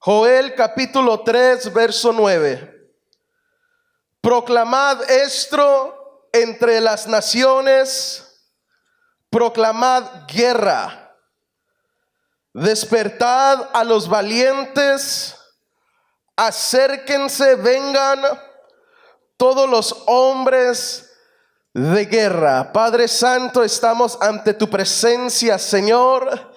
Joel capítulo 3, verso 9. Proclamad esto entre las naciones, proclamad guerra, despertad a los valientes, acérquense, vengan todos los hombres de guerra. Padre Santo, estamos ante tu presencia, Señor.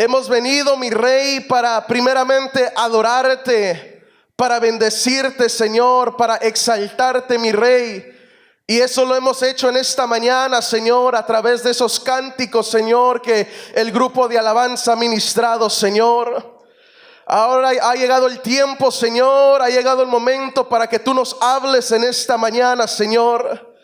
Hemos venido, mi Rey, para primeramente adorarte, para bendecirte, Señor, para exaltarte, mi Rey. Y eso lo hemos hecho en esta mañana, Señor, a través de esos cánticos, Señor, que el grupo de alabanza ha ministrado, Señor. Ahora ha llegado el tiempo, Señor, ha llegado el momento para que tú nos hables en esta mañana, Señor.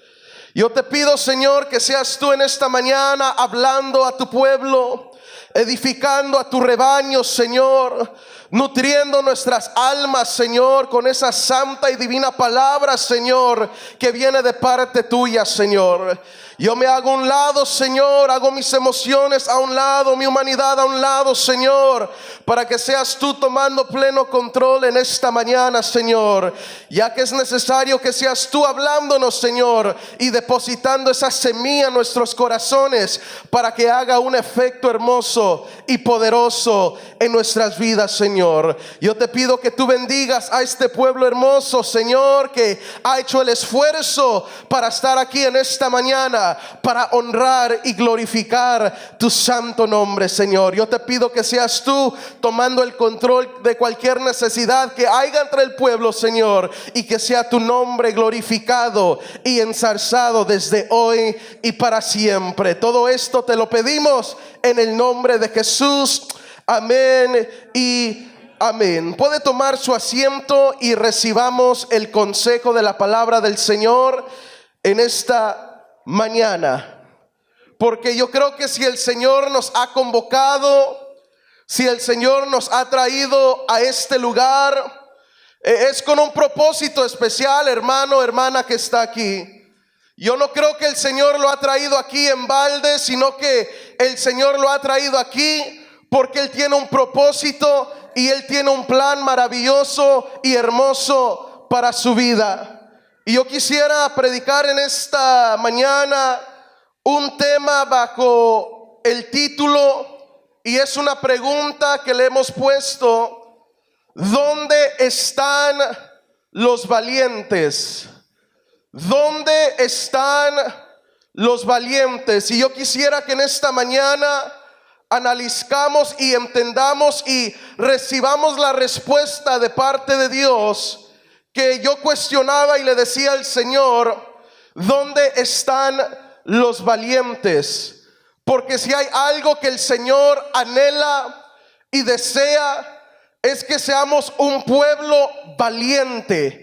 Yo te pido, Señor, que seas tú en esta mañana hablando a tu pueblo, edificando a tu rebaño, Señor, nutriendo nuestras almas, Señor, con esa santa y divina palabra, Señor, que viene de parte tuya, Señor. Yo me hago a un lado, Señor, hago mis emociones a un lado, mi humanidad a un lado, Señor, para que seas tú tomando pleno control en esta mañana, Señor, ya que es necesario que seas tú hablándonos, Señor, y depositando esa semilla en nuestros corazones para que haga un efecto hermoso y poderoso en nuestras vidas, Señor. Yo te pido que tú bendigas a este pueblo hermoso, Señor, que ha hecho el esfuerzo para estar aquí en esta mañana, para honrar y glorificar tu santo nombre, Señor. Yo te pido que seas tú tomando el control de cualquier necesidad que haya entre el pueblo, Señor, y que sea tu nombre glorificado y ensalzado desde hoy y para siempre. Todo esto te lo pedimos en el nombre de Jesús. Amén y amén. Puede tomar su asiento y recibamos el consejo de la palabra del Señor en esta mañana, porque yo creo que si el Señor nos ha convocado, si el Señor nos ha traído a este lugar, es con un propósito especial, hermano, hermana que está aquí. Yo no creo que el Señor lo ha traído aquí en balde, sino que el Señor lo ha traído aquí porque Él tiene un propósito y Él tiene un plan maravilloso y hermoso para su vida. Y yo quisiera predicar en esta mañana un tema bajo el título, y es una pregunta que le hemos puesto: ¿dónde están los valientes? ¿Dónde están los valientes? Y yo quisiera que en esta mañana analicemos y entendamos y recibamos la respuesta de parte de Dios, que yo cuestionaba y le decía al Señor: ¿dónde están los valientes? Porque si hay algo que el Señor anhela y desea, es que seamos un pueblo valiente.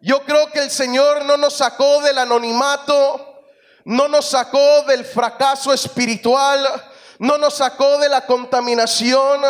Yo creo que el Señor no nos sacó del anonimato, no nos sacó del fracaso espiritual, no nos sacó de la contaminación,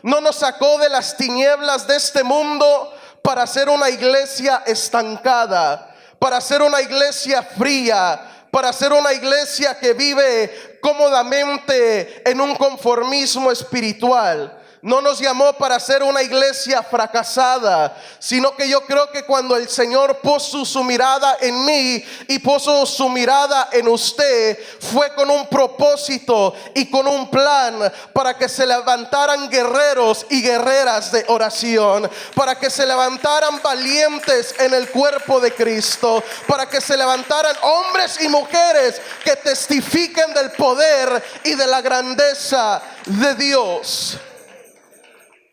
no nos sacó de las tinieblas de este mundo para ser una iglesia estancada, para ser una iglesia fría, para ser una iglesia que vive cómodamente en un conformismo espiritual. No nos llamó para ser una iglesia fracasada, sino que yo creo que cuando el Señor puso su mirada en mí y puso su mirada en usted, fue con un propósito y con un plan para que se levantaran guerreros y guerreras de oración, para que se levantaran valientes en el cuerpo de Cristo, para que se levantaran hombres y mujeres que testifiquen del poder y de la grandeza de Dios.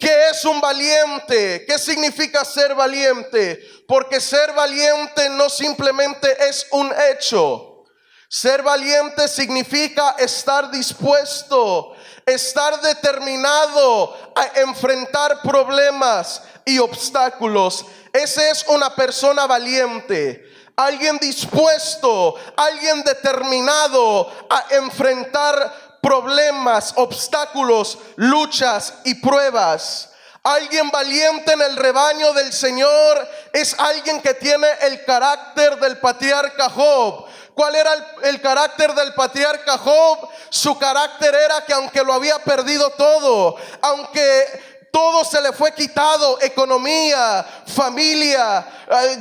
¿Qué es un valiente? ¿Qué significa ser valiente? Porque ser valiente no simplemente es un hecho. Ser valiente significa estar dispuesto, estar determinado a enfrentar problemas y obstáculos. Ese es una persona valiente. Alguien dispuesto, alguien determinado a enfrentar problemas, obstáculos, luchas y pruebas. Alguien valiente en el rebaño del Señor es alguien que tiene el carácter del patriarca Job. ¿Cuál era el carácter del patriarca Job? Su carácter era que aunque lo había perdido todo, aunque todo todo se le fue quitado: economía, familia,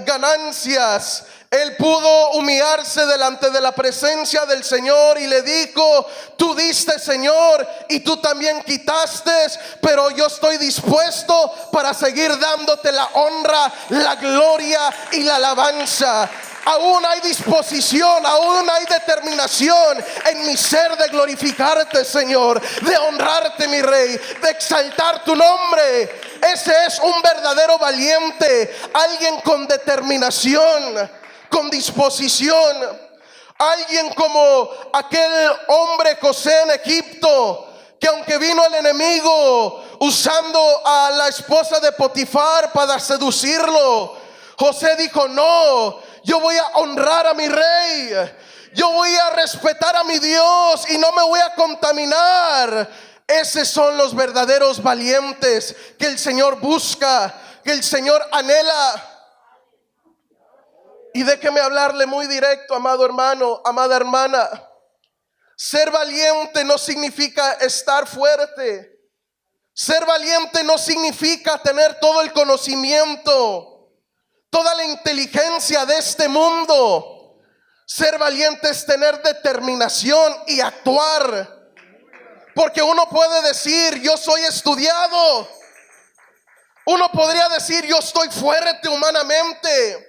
ganancias. Él pudo humillarse delante de la presencia del Señor y le dijo: tú diste, Señor, y tú también quitaste, pero yo estoy dispuesto para seguir dándote la honra, la gloria y la alabanza. Aún hay disposición, aún hay determinación en mi ser de glorificarte, Señor, de honrarte, mi Rey, de exaltar tu nombre. Ese es un verdadero valiente, alguien con determinación, con disposición, alguien como aquel hombre José en Egipto, que aunque vino el enemigo usando a la esposa de Potifar para seducirlo, José dijo: no, yo voy a honrar a mi rey, yo voy a respetar a mi Dios y no me voy a contaminar. Esos son los verdaderos valientes que el Señor busca, que el Señor anhela. Y déjeme hablarle muy directo, amado hermano, amada hermana. Ser valiente no significa estar fuerte. Ser valiente no significa tener todo el conocimiento, toda la inteligencia de este mundo. Ser valiente es tener determinación y actuar. Porque uno puede decir: yo soy estudiado. Uno podría decir: yo estoy fuerte humanamente,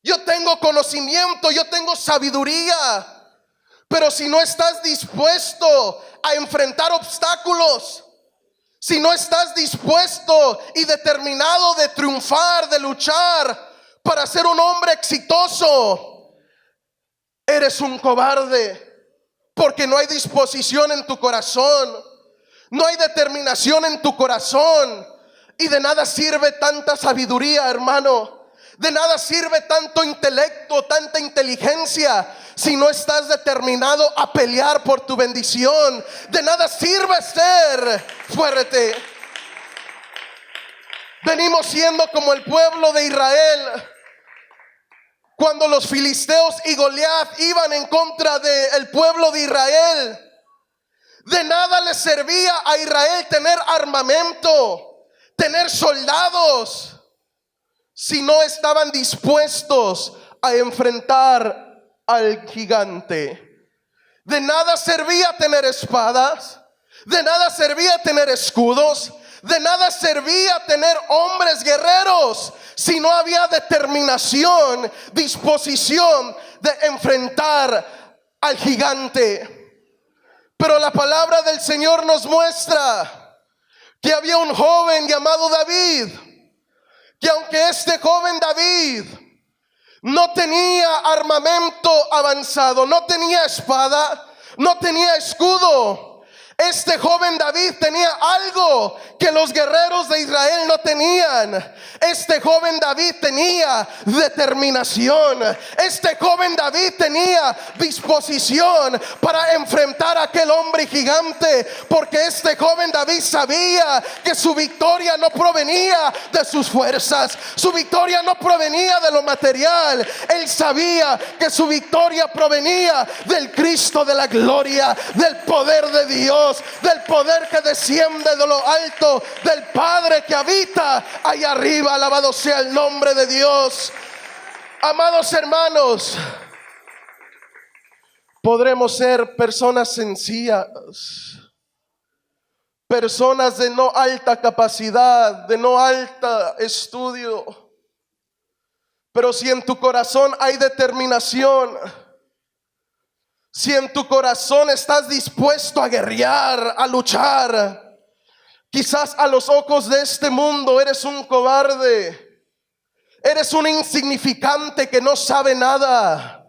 yo tengo conocimiento, yo tengo sabiduría. Pero si no estás dispuesto a enfrentar obstáculos, si no estás dispuesto y determinado de triunfar, de luchar para ser un hombre exitoso, eres un cobarde. Porque no hay disposición en tu corazón, no hay determinación en tu corazón. Y de nada sirve tanta sabiduría, hermano. De nada sirve tanto intelecto, tanta inteligencia, si no estás determinado a pelear por tu bendición. De nada sirve ser fuerte. Venimos siendo como el pueblo de Israel. Cuando los filisteos y Goliat iban en contra del pueblo de Israel, de nada les servía a Israel tener armamento, tener soldados, si no estaban dispuestos a enfrentar al gigante. De nada servía tener espadas, de nada servía tener escudos, de nada servía tener hombres guerreros, si no había determinación, disposición de enfrentar al gigante. Pero la palabra del Señor nos muestra que había un joven llamado David, que aunque este joven David no tenía armamento avanzado, no tenía espada, no tenía escudo, este joven David tenía algo que los guerreros de Israel no tenían. Este joven David tenía determinación. Este joven David tenía disposición para enfrentar a aquel hombre gigante. Porque este joven David sabía que su victoria no provenía de sus fuerzas, su victoria no provenía de lo material. Él sabía que su victoria provenía del Cristo de la gloria, del poder de Dios, del poder que desciende de lo alto, del Padre que habita allá arriba. Alabado sea el nombre de Dios. Amados hermanos, podremos ser personas sencillas, personas de no alta capacidad, de no alta estudio, pero si en tu corazón hay determinación, si en tu corazón estás dispuesto a guerrear, a luchar, quizás a los ojos de este mundo eres un cobarde, eres un insignificante que no sabe nada.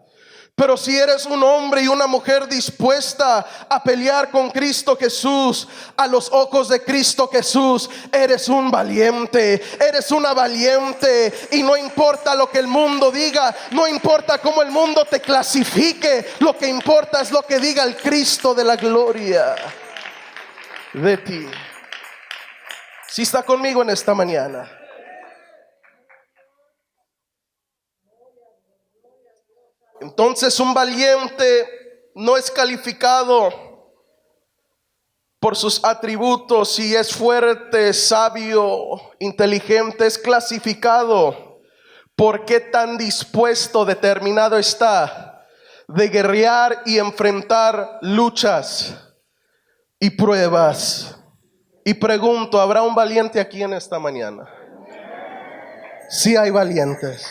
Pero si eres un hombre y una mujer dispuesta a pelear con Cristo Jesús, a los ojos de Cristo Jesús, eres un valiente, eres una valiente. Y no importa lo que el mundo diga, no importa cómo el mundo te clasifique, lo que importa es lo que diga el Cristo de la gloria de ti. Si está conmigo en esta mañana. Entonces un valiente no es calificado por sus atributos y es fuerte, sabio, inteligente, es clasificado. ¿Por qué tan dispuesto, determinado está de guerrear y enfrentar luchas y pruebas? Y pregunto, ¿habrá un valiente aquí en esta mañana? Sí hay valientes.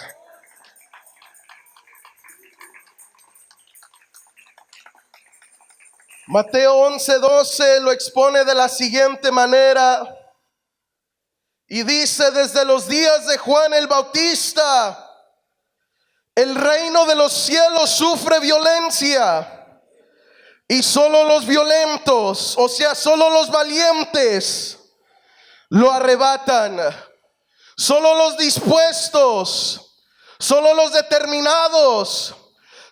Mateo 11:12 lo expone de la siguiente manera y dice: desde los días de Juan el Bautista, el reino de los cielos sufre violencia y solo los violentos, o sea, solo los valientes, lo arrebatan. Solo los dispuestos, solo los determinados,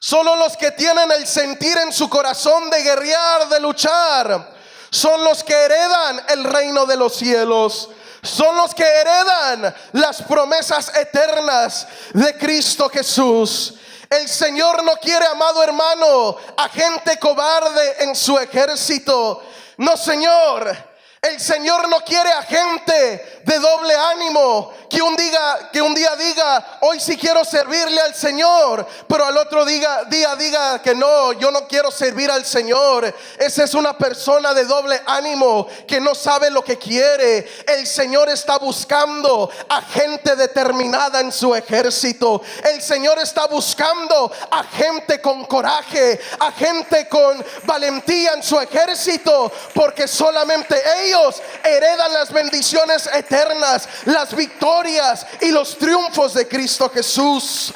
solo los que tienen el sentir en su corazón de guerrear, de luchar, son los que heredan el reino de los cielos. Son los que heredan las promesas eternas de Cristo Jesús. El Señor no quiere, amado hermano, a gente cobarde en su ejército. No, Señor. El Señor no quiere a gente de doble ánimo que un día diga, hoy sí quiero servirle al Señor, pero al otro día diga que no, yo no quiero servir al Señor. Esa es una persona de doble ánimo que no sabe lo que quiere. El Señor está buscando a gente determinada en su ejército. El Señor está buscando a gente con coraje, a gente con valentía en su ejército, porque solamente ellos heredan las bendiciones eternas, las victorias y los triunfos de Cristo Jesús.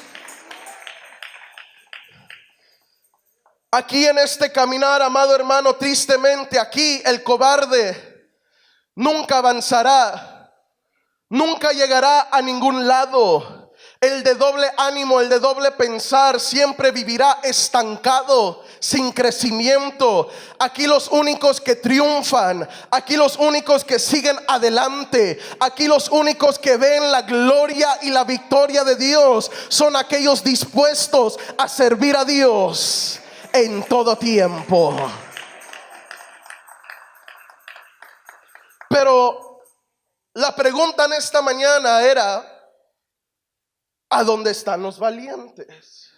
Aquí en este caminar, amado hermano, tristemente aquí el cobarde nunca avanzará, nunca llegará a ningún lado. El de doble ánimo, el de doble pensar, siempre vivirá estancado, sin crecimiento. Aquí los únicos que triunfan, aquí los únicos que siguen adelante, aquí los únicos que ven la gloria y la victoria de Dios son aquellos dispuestos a servir a Dios en todo tiempo. Pero la pregunta en esta mañana era: ¿a dónde están los valientes?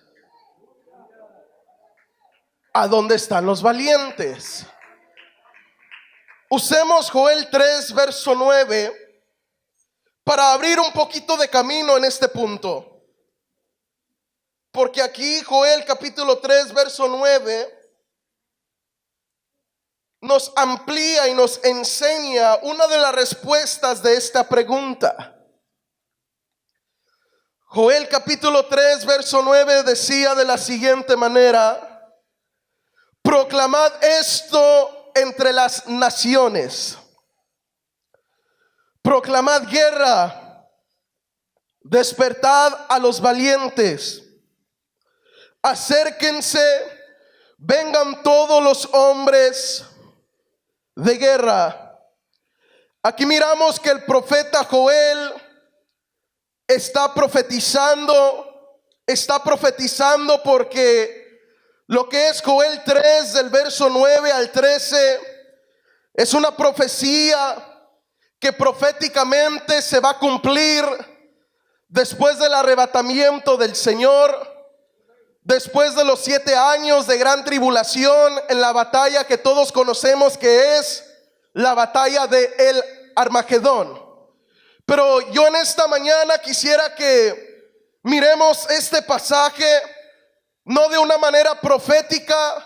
¿A dónde están los valientes? Usemos Joel 3, verso 9 para abrir un poquito de camino en este punto. Porque aquí Joel capítulo 3, verso 9 nos amplía y nos enseña una de las respuestas de esta pregunta. Joel capítulo 3, verso 9 decía de la siguiente manera: proclamad esto entre las naciones, proclamad guerra, despertad a los valientes, acérquense, vengan todos los hombres de guerra. Aquí miramos que el profeta Joel está profetizando porque lo que es Joel 3 del verso 9 al 13 es una profecía que proféticamente se va a cumplir después del arrebatamiento del Señor, después de los 7 años de gran tribulación, en la batalla que todos conocemos, que es la batalla de el Armagedón. Pero yo en esta mañana quisiera que miremos este pasaje no de una manera profética,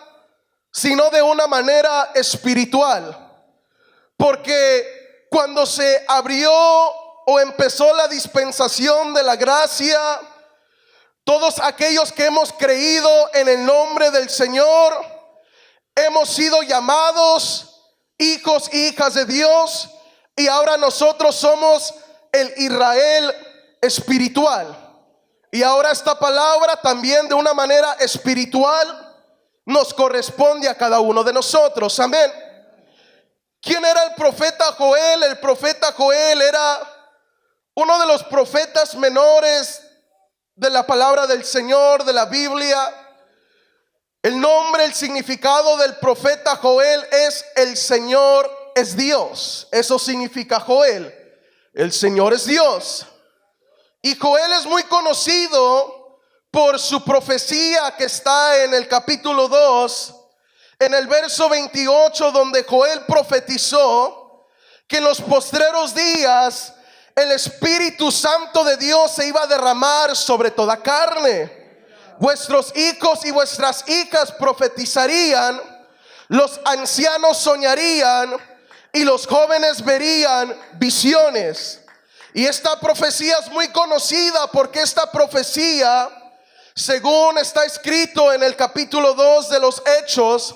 sino de una manera espiritual. Porque cuando se abrió o empezó la dispensación de la gracia, todos aquellos que hemos creído en el nombre del Señor, hemos sido llamados hijos e hijas de Dios, y ahora nosotros somos el Israel espiritual. Y ahora esta palabra también de una manera espiritual nos corresponde a cada uno de nosotros. Amén. ¿Quién era el profeta Joel? El profeta Joel era uno de los profetas menores de la palabra del Señor, de la Biblia. El nombre, el significado del profeta Joel es el Señor es Dios. Eso significa Joel. El Señor es Dios. Y Joel es muy conocido por su profecía que está en el capítulo 2, en el verso 28, donde Joel profetizó que en los postreros días el Espíritu Santo de Dios se iba a derramar sobre toda carne. Vuestros hijos y vuestras hijas profetizarían, los ancianos soñarían y los jóvenes verían visiones. Y esta profecía es muy conocida porque esta profecía, según está escrito en el capítulo 2 de los Hechos,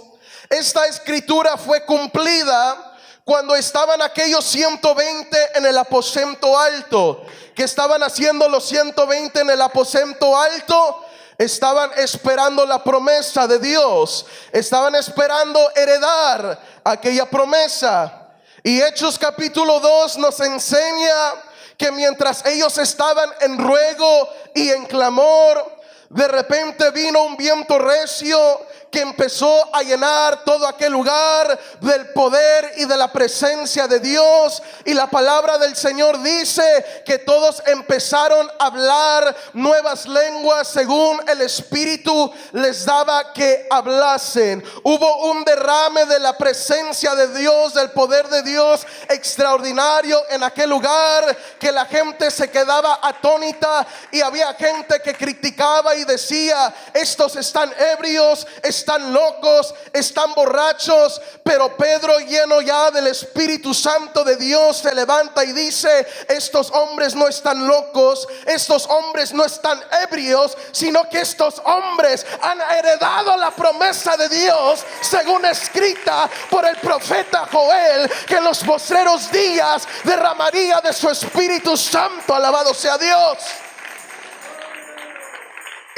esta escritura fue cumplida cuando estaban aquellos 120 en el aposento alto. ¿Qué estaban haciendo los 120 en el aposento alto? Estaban esperando la promesa de Dios. Estaban esperando heredar aquella promesa. Y Hechos capítulo 2 nos enseña que mientras ellos estaban en ruego y en clamor, de repente vino un viento recio que empezó a llenar todo aquel lugar del poder y de la presencia de Dios. Y la palabra del Señor dice que todos empezaron a hablar nuevas lenguas según el Espíritu les daba que hablasen. Hubo un derrame de la presencia de Dios, del poder de Dios extraordinario en aquel lugar, que la gente se quedaba atónita y había gente que criticaba y decía: estos están ebrios, están locos, están borrachos. Pero Pedro, lleno ya del Espíritu Santo de Dios, se levanta y dice: estos hombres no están locos, estos hombres no están ebrios, sino que estos hombres han heredado la promesa de Dios, según escrita por el profeta Joel, que en los postreros días derramaría de su Espíritu Santo. Alabado sea Dios.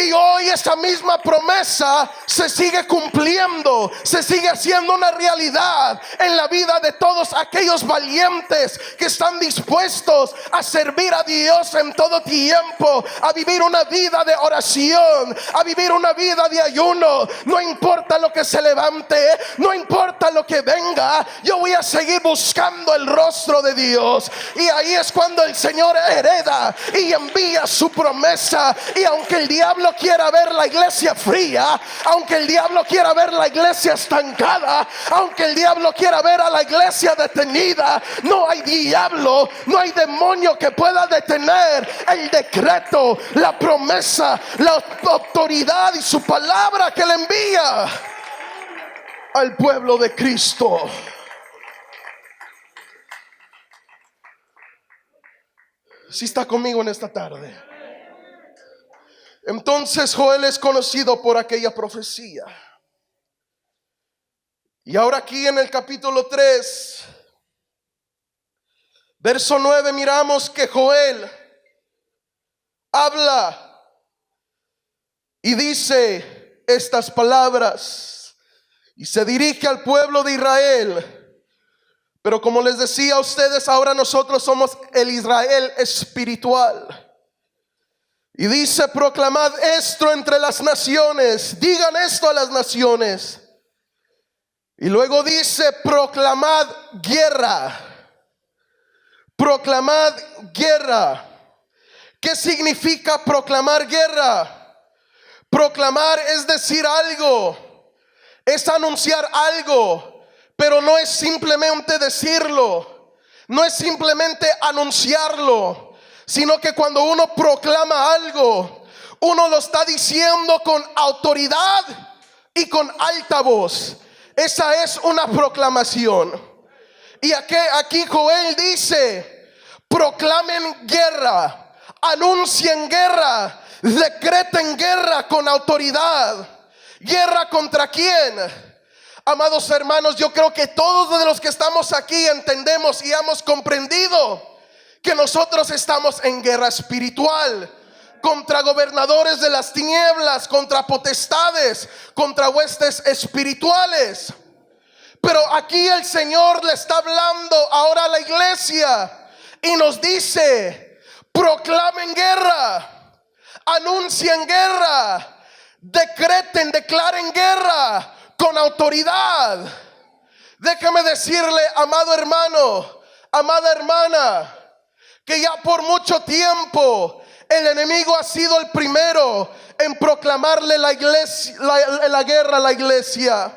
Y hoy esa misma promesa se sigue cumpliendo, se sigue haciendo una realidad en la vida de todos aquellos valientes que están dispuestos a servir a Dios en todo tiempo, a vivir una vida de oración, a vivir una vida de ayuno. No importa lo que se levante, no importa lo que venga, yo voy a seguir buscando el rostro de Dios. Y ahí es cuando el Señor hereda y envía su promesa. Y aunque el diablo quiera ver la iglesia fría, aunque el diablo quiera ver la iglesia estancada, aunque el diablo quiera ver a la iglesia detenida, no hay diablo, no hay demonio que pueda detener el decreto, la promesa, la autoridad y su palabra que le envía al pueblo de Cristo. Si está conmigo en esta tarde. Entonces Joel es conocido por aquella profecía. Y ahora aquí en el capítulo 3, verso 9, miramos que Joel habla y dice estas palabras y se dirige al pueblo de Israel. Pero como les decía a ustedes, ahora nosotros somos el Israel espiritual. Y dice: proclamad esto entre las naciones, digan esto a las naciones. Y luego dice: proclamad guerra. Proclamad guerra. ¿Qué significa proclamar guerra? Proclamar es decir algo, es anunciar algo, pero no es simplemente decirlo, no es simplemente anunciarlo, sino que cuando uno proclama algo, uno lo está diciendo con autoridad y con alta voz. Esa es una proclamación. Y aquí Joel dice: proclamen guerra, anuncien guerra, decreten guerra con autoridad. ¿Guerra contra quién? Amados hermanos, yo creo que todos de los que estamos aquí entendemos y hemos comprendido que nosotros estamos en guerra espiritual contra gobernadores de las tinieblas, contra potestades, contra huestes espirituales. Pero aquí el Señor le está hablando ahora a la iglesia y nos dice: proclamen guerra, anuncien guerra, decreten, declaren guerra con autoridad. Déjame decirle, amado hermano, amada hermana, que ya por mucho tiempo el enemigo ha sido el primero en proclamarle la guerra a la iglesia.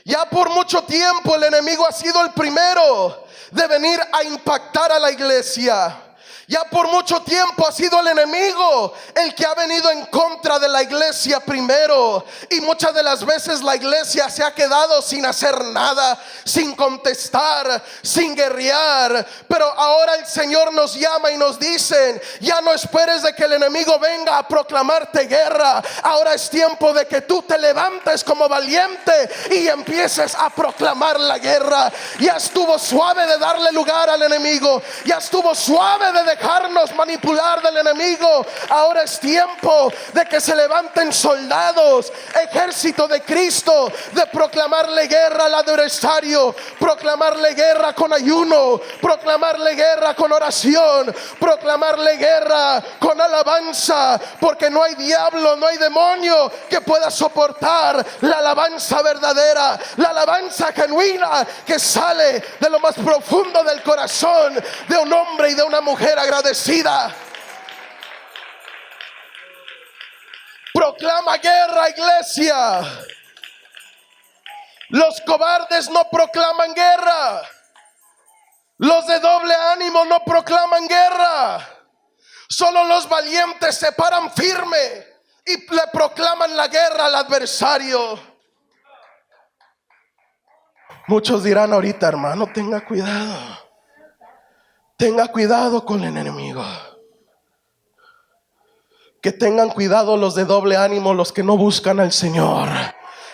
Ya por mucho tiempo el enemigo ha sido el primero de venir a impactar a la iglesia. Ya por mucho tiempo ha sido el enemigo el que ha venido en contra de la iglesia primero. Y muchas de las veces la iglesia se ha quedado sin hacer nada, sin contestar, sin guerrear. Pero ahora el Señor nos llama y nos dice: ya no esperes de que el enemigo venga a proclamarte guerra. Ahora es tiempo de que tú te levantes como valiente y empieces a proclamar la guerra. Ya estuvo suave de darle lugar al enemigo. Ya estuvo suave de dejarnos manipular del enemigo. Ahora es tiempo de que se levanten soldados, ejército de Cristo, de proclamarle guerra al adversario, proclamarle guerra con ayuno, proclamarle guerra con oración, proclamarle guerra con alabanza, porque no hay diablo, no hay demonio que pueda soportar la alabanza verdadera, la alabanza genuina que sale de lo más profundo del corazón de un hombre y de una mujer agradecida. Proclama guerra, iglesia. Los cobardes no proclaman guerra. Los de doble ánimo no proclaman guerra. Solo los valientes se paran firme y le proclaman la guerra al adversario. Muchos dirán ahorita: hermano, tenga cuidado. Tenga cuidado con el enemigo. Que tengan cuidado los de doble ánimo, los que no buscan al Señor.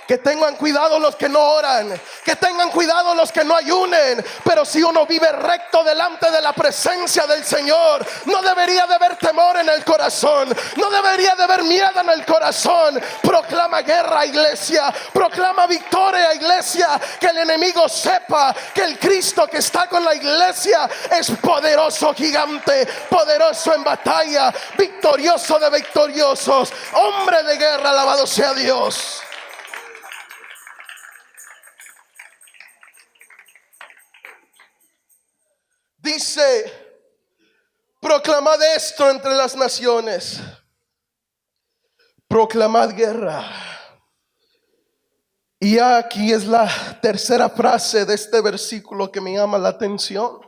Que tengan cuidado los que no oran. Que tengan cuidado los que no ayunen. Pero si uno vive recto delante de la presencia del Señor, no debería de haber temor en el corazón. No debería de haber miedo en el corazón. Proclama guerra, iglesia. Proclama victoria, iglesia. Que el enemigo sepa que el Cristo que está con la iglesia es poderoso, gigante, poderoso en batalla, victorioso de victoriosos, hombre de guerra, alabado sea Dios. Dice: proclamad esto entre las naciones, proclamad guerra. Y aquí es la tercera frase de este versículo que me llama la atención.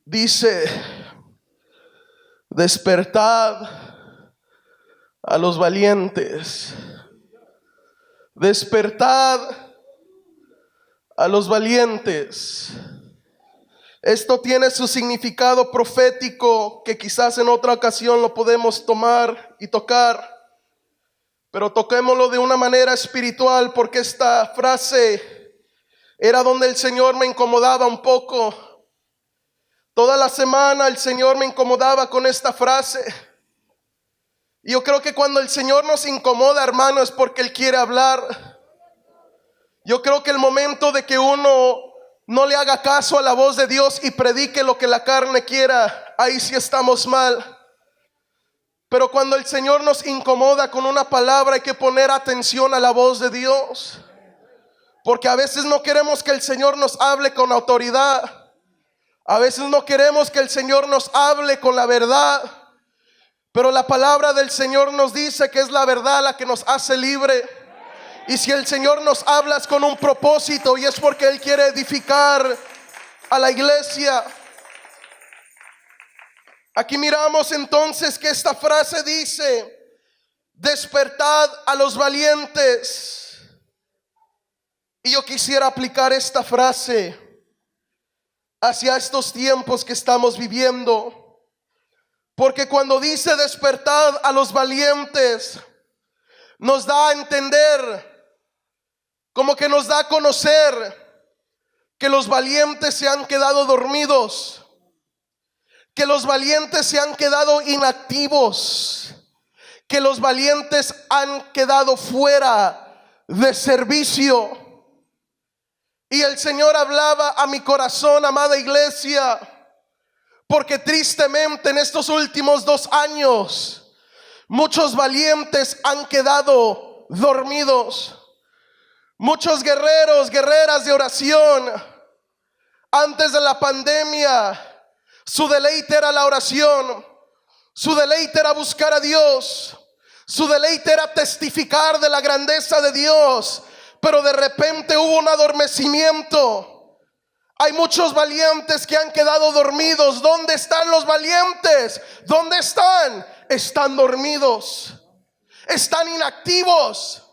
Dice: despertad a los valientes, despertad a los valientes. Esto tiene su significado profético, que quizás en otra ocasión lo podemos tomar y tocar, pero toquémoslo de una manera espiritual, porque esta frase era donde el Señor me incomodaba un poco. Toda la semana el Señor me incomodaba con esta frase. Y yo creo que cuando el Señor nos incomoda, hermano, es porque Él quiere hablar. Yo creo que el momento de que uno no le haga caso a la voz de Dios y predique lo que la carne quiera, ahí sí estamos mal. Pero cuando el Señor nos incomoda con una palabra, hay que poner atención a la voz de Dios, porque a veces no queremos que el Señor nos hable con autoridad. A veces no queremos que el Señor nos hable con la verdad, pero la palabra del Señor nos dice que es la verdad la que nos hace libre. Y si el Señor nos habla es con un propósito, y es porque Él quiere edificar a la iglesia. Aquí miramos entonces que esta frase dice: despertad a los valientes. Y yo quisiera aplicar esta frase hacia estos tiempos que estamos viviendo, porque cuando dice despertad a los valientes, nos da a entender, como que nos da a conocer, que los valientes se han quedado dormidos, que los valientes se han quedado inactivos, que los valientes han quedado fuera de servicio. Y el Señor hablaba a mi corazón, amada iglesia, porque tristemente en estos últimos 2 años Muchos valientes han quedado dormidos. Muchos guerreros, guerreras de oración, antes de la pandemia, su deleite era la oración. Su deleite era buscar a Dios. Su deleite era testificar de la grandeza de Dios. Pero de repente hubo un adormecimiento. Hay muchos valientes que han quedado dormidos. ¿Dónde están los valientes? ¿Dónde están? Están dormidos. Están inactivos.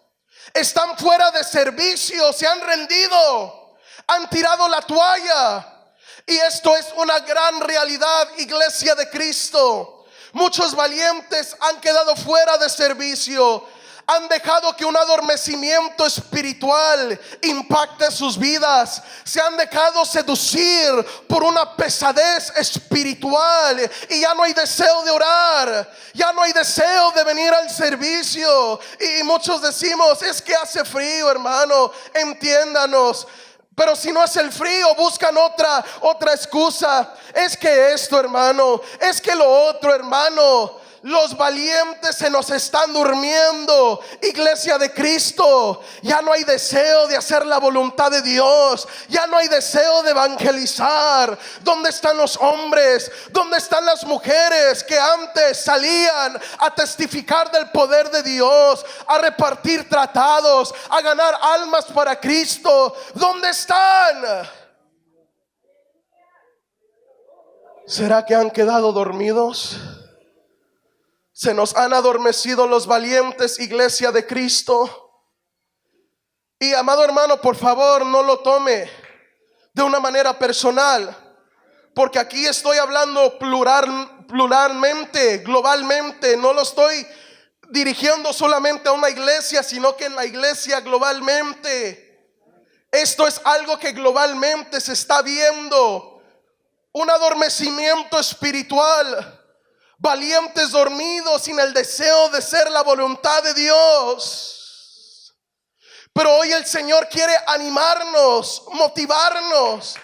Están fuera de servicio. Se han rendido. Han tirado la toalla. Y esto es una gran realidad, iglesia de Cristo. Muchos valientes han quedado fuera de servicio. Han dejado que un adormecimiento espiritual impacte sus vidas. Se han dejado seducir por una pesadez espiritual. Y ya no hay deseo de orar. Ya no hay deseo de venir al servicio. Y muchos decimos, es que hace frío, hermano. Entiéndanos. Pero si no es el frío, buscan otra excusa. Es que esto, hermano, es que lo otro, hermano. Los valientes se nos están durmiendo, iglesia de Cristo. Ya no hay deseo de hacer la voluntad de Dios. Ya no hay deseo de evangelizar. ¿Dónde están los hombres? ¿Dónde están las mujeres que antes salían a testificar del poder de Dios, a repartir tratados, a ganar almas para Cristo? ¿Dónde están? ¿Será que han quedado dormidos? Se nos han adormecido los valientes, iglesia de Cristo. Y amado hermano, por favor, no lo tome de una manera personal, porque aquí estoy hablando pluralmente, globalmente. No lo estoy dirigiendo solamente a una iglesia, sino que en la iglesia globalmente. Esto es algo que globalmente se está viendo. Un adormecimiento espiritual. Valientes dormidos sin el deseo de ser la voluntad de Dios. Pero hoy el Señor quiere animarnos, motivarnos.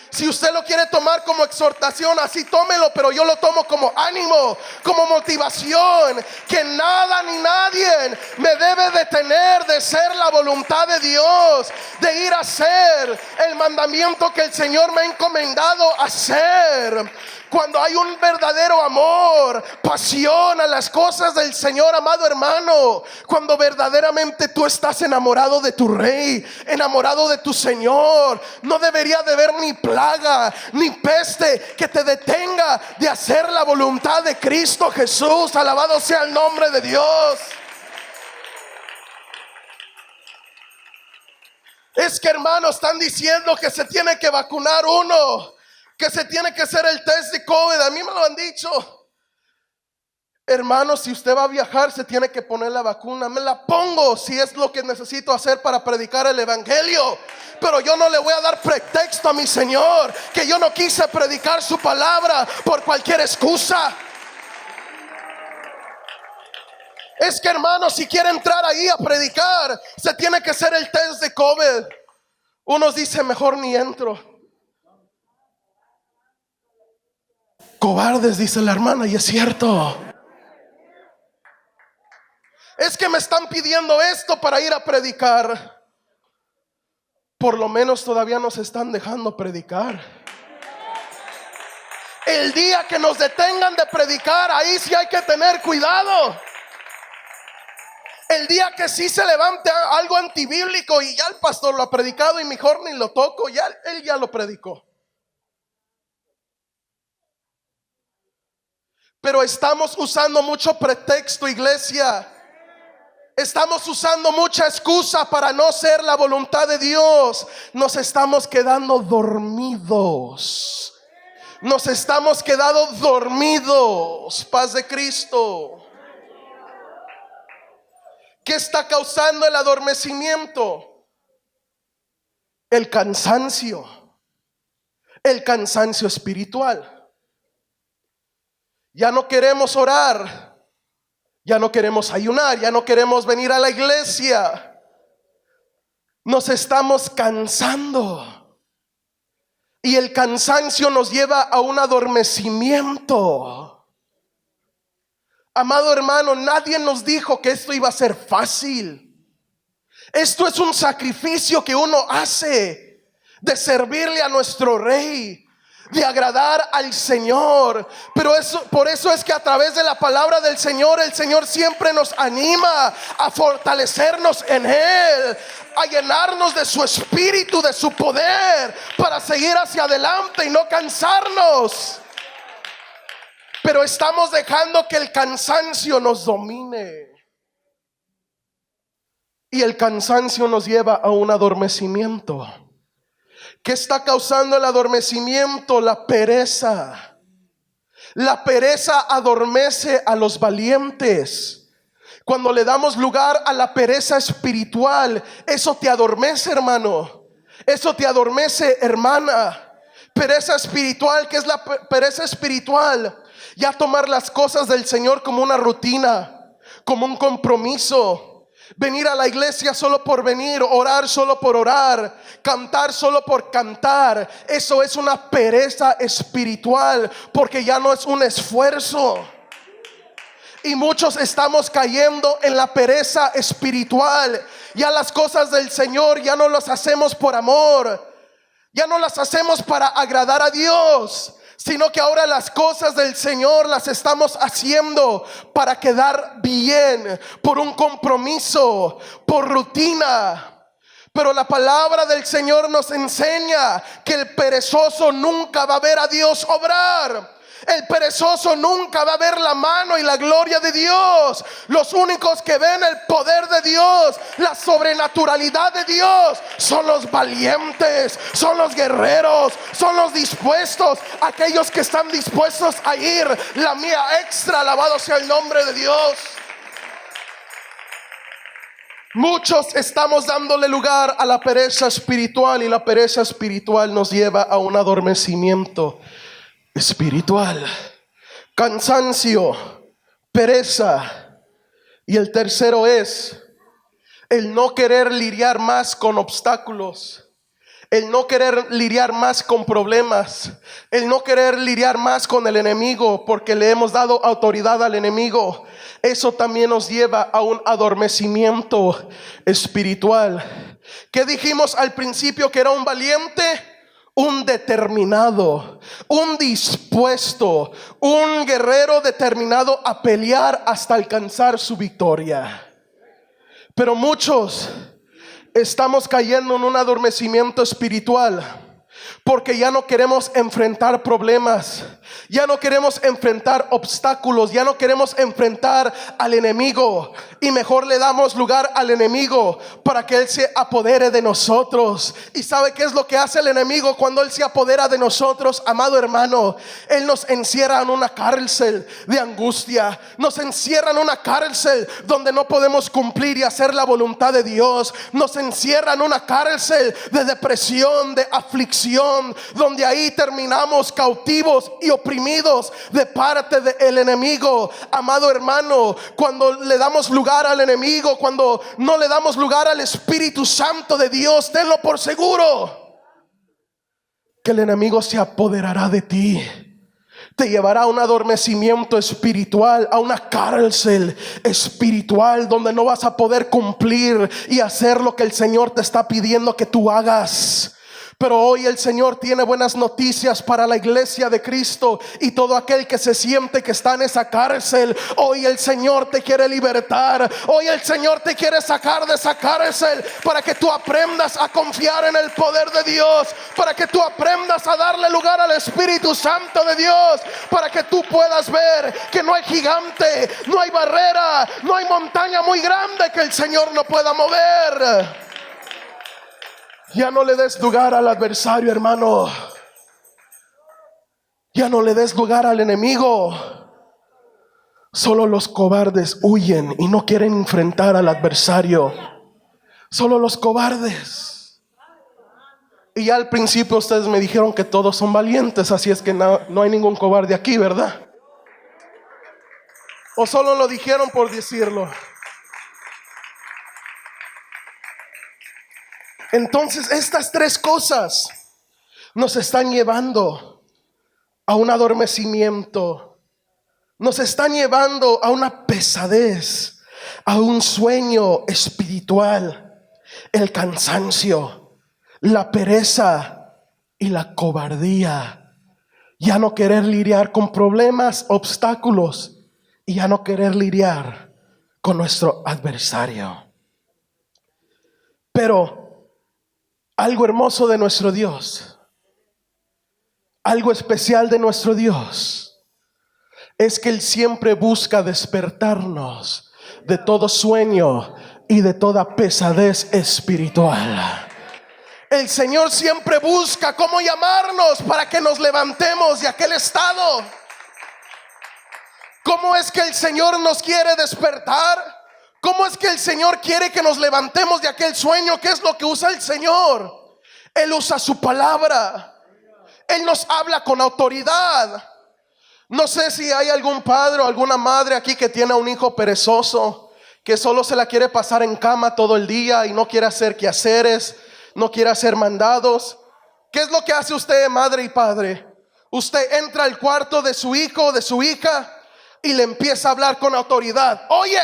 Si usted lo quiere tomar como exhortación, así tómelo, pero yo lo tomo como ánimo, como motivación. Que nada ni nadie me debe detener de ser la voluntad de Dios, de ir a hacer el mandamiento que el Señor me ha encomendado hacer. Cuando hay un verdadero amor, pasión a las cosas del Señor, amado hermano, cuando verdaderamente tú estás enamorado de tu Rey, enamorado de tu Señor, no debería de haber ni plaga, ni peste que te detenga de hacer la voluntad de Cristo Jesús. Alabado sea el nombre de Dios. Es que, hermanos, están diciendo que se tiene que vacunar uno, que se tiene que hacer el test de COVID. A mí me lo han dicho. Hermano, si usted va a viajar, se tiene que poner la vacuna. Me la pongo si es lo que necesito hacer para predicar el evangelio. Pero yo no le voy a dar pretexto a mi Señor que yo no quise predicar su palabra por cualquier excusa. Es que, hermano, si quiere entrar ahí a predicar, se tiene que hacer el test de COVID. Unos dicen, mejor ni entro. Cobardes, dice la hermana, y es cierto. Es que me están pidiendo esto para ir a predicar. Por lo menos todavía nos están dejando predicar. El día que nos detengan de predicar, ahí sí hay que tener cuidado. El día que sí se levante algo antibíblico y ya el pastor lo ha predicado y mejor ni lo toco, ya él ya lo predicó. Pero estamos usando mucho pretexto, iglesia. Estamos usando mucha excusa para no ser la voluntad de Dios. Nos estamos quedando dormidos. Nos estamos quedando dormidos. Paz de Cristo. ¿Qué está causando el adormecimiento? El cansancio. El cansancio espiritual. Ya no queremos orar, ya no queremos ayunar, ya no queremos venir a la iglesia. Nos estamos cansando. Y el cansancio nos lleva a un adormecimiento. Amado hermano, nadie nos dijo que esto iba a ser fácil. Esto es un sacrificio que uno hace de servirle a nuestro Rey, de agradar al Señor. Pero por eso es que a través de la palabra del Señor, el Señor siempre nos anima a fortalecernos en Él, a llenarnos de su espíritu, de su poder, para seguir hacia adelante y no cansarnos. Pero estamos dejando que el cansancio nos domine. Y el cansancio nos lleva a un adormecimiento. ¿Qué está causando el adormecimiento? La pereza. La pereza adormece a los valientes. Cuando le damos lugar a la pereza espiritual, eso te adormece, hermano. Eso te adormece, hermana. Pereza espiritual, ¿qué es la pereza espiritual? Ya tomar las cosas del Señor como una rutina, como un compromiso. Venir a la iglesia solo por venir, orar solo por orar, cantar solo por cantar. Eso es una pereza espiritual, porque ya no es un esfuerzo. Y muchos estamos cayendo en la pereza espiritual. Ya las cosas del Señor ya no las hacemos por amor, ya no las hacemos para agradar a Dios, sino que ahora las cosas del Señor las estamos haciendo para quedar bien, por un compromiso, por rutina. Pero la palabra del Señor nos enseña que el perezoso nunca va a ver a Dios obrar. El perezoso nunca va a ver la mano y la gloria de Dios. Los únicos que ven el poder de Dios, la sobrenaturalidad de Dios, son los valientes, son los guerreros, son los dispuestos, aquellos que están dispuestos a ir la mía extra. Alabado sea el nombre de Dios. Muchos estamos dándole lugar a la pereza espiritual, y la pereza espiritual nos lleva a un adormecimiento espiritual, cansancio, pereza. Y el tercero es el no querer lidiar más con obstáculos, el no querer lidiar más con problemas, el no querer lidiar más con el enemigo, porque le hemos dado autoridad al enemigo. Eso también nos lleva a un adormecimiento espiritual. ¿Qué dijimos al principio que era un valiente? Un determinado, un dispuesto, un guerrero determinado a pelear hasta alcanzar su victoria. Pero muchos estamos cayendo en un adormecimiento espiritual, porque ya no queremos enfrentar problemas, ya no queremos enfrentar obstáculos, ya no queremos enfrentar al enemigo, y mejor le damos lugar al enemigo para que él se apodere de nosotros. ¿Y sabe qué es lo que hace el enemigo cuando él se apodera de nosotros, amado hermano? Él nos encierra en una cárcel de angustia, nos encierra en una cárcel donde no podemos cumplir y hacer la voluntad de Dios, nos encierra en una cárcel de depresión, de aflicción, donde ahí terminamos cautivos y oprimidos de parte del enemigo. Amado hermano, cuando le damos lugar al enemigo, cuando no le damos lugar al Espíritu Santo de Dios, tenlo por seguro que el enemigo se apoderará de ti. Te llevará a un adormecimiento espiritual, a una cárcel espiritual donde no vas a poder cumplir y hacer lo que el Señor te está pidiendo que tú hagas. Pero hoy el Señor tiene buenas noticias para la iglesia de Cristo y todo aquel que se siente que está en esa cárcel. Hoy el Señor te quiere libertar. Hoy el Señor te quiere sacar de esa cárcel para que tú aprendas a confiar en el poder de Dios, para que tú aprendas a darle lugar al Espíritu Santo de Dios, para que tú puedas ver que no hay gigante, no hay barrera, no hay montaña muy grande que el Señor no pueda mover. Ya no le des lugar al adversario, hermano. Ya no le des lugar al enemigo. Solo los cobardes huyen y no quieren enfrentar al adversario. Solo los cobardes. Y ya al principio ustedes me dijeron que todos son valientes, así es que no hay ningún cobarde aquí, ¿verdad? ¿O solo lo dijeron por decirlo? Entonces estas tres cosas nos están llevando a un adormecimiento nos están llevando a una pesadez, a un sueño espiritual, el cansancio, la pereza y la cobardía. Ya no querer lidiar con problemas, obstáculos, y ya no querer lidiar con nuestro adversario. Pero algo hermoso de nuestro Dios, algo especial de nuestro Dios, es que Él siempre busca despertarnos de todo sueño y de toda pesadez espiritual. El Señor siempre busca cómo llamarnos para que nos levantemos de aquel estado. ¿Cómo es que el Señor nos quiere despertar? ¿Cómo es que el Señor quiere que nos levantemos de aquel sueño? ¿Qué es lo que usa el Señor? Él usa su palabra. Él nos habla con autoridad. No sé si hay algún padre o alguna madre aquí que tiene a un hijo perezoso, que solo se la quiere pasar en cama todo el día y no quiere hacer quehaceres, no quiere hacer mandados. ¿Qué es lo que hace usted, madre y padre? Usted entra al cuarto de su hijo o de su hija y le empieza a hablar con autoridad. Oye,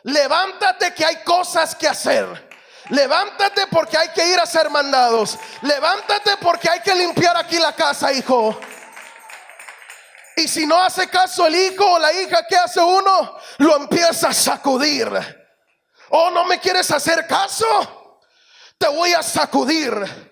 levántate que hay cosas que hacer. Levántate porque hay que ir a hacer mandados. Levántate porque hay que limpiar aquí la casa, hijo. Y si no hace caso el hijo o la hija, ¿qué hace uno? Lo empieza a sacudir. Oh, ¿no me quieres hacer caso? Te voy a sacudir.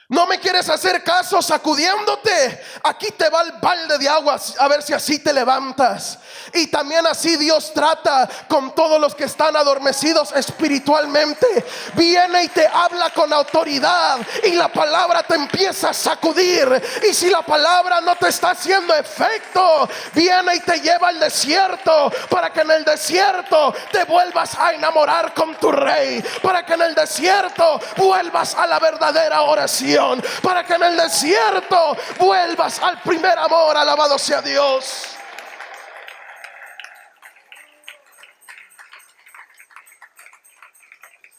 ¿No me quieres hacer caso? Sacudiéndote, aquí te va el balde de agua, a ver si así te levantas. Y también así Dios trata con todos los que están adormecidos espiritualmente. Viene y te habla con autoridad y la palabra te empieza a sacudir. Y si la palabra no te está haciendo efecto, viene y te lleva al desierto, para que en el desierto te vuelvas a enamorar con tu rey, para que en el desierto vuelvas a la verdadera oración, para que en el desierto vuelvas al primer amor. Alabado sea Dios.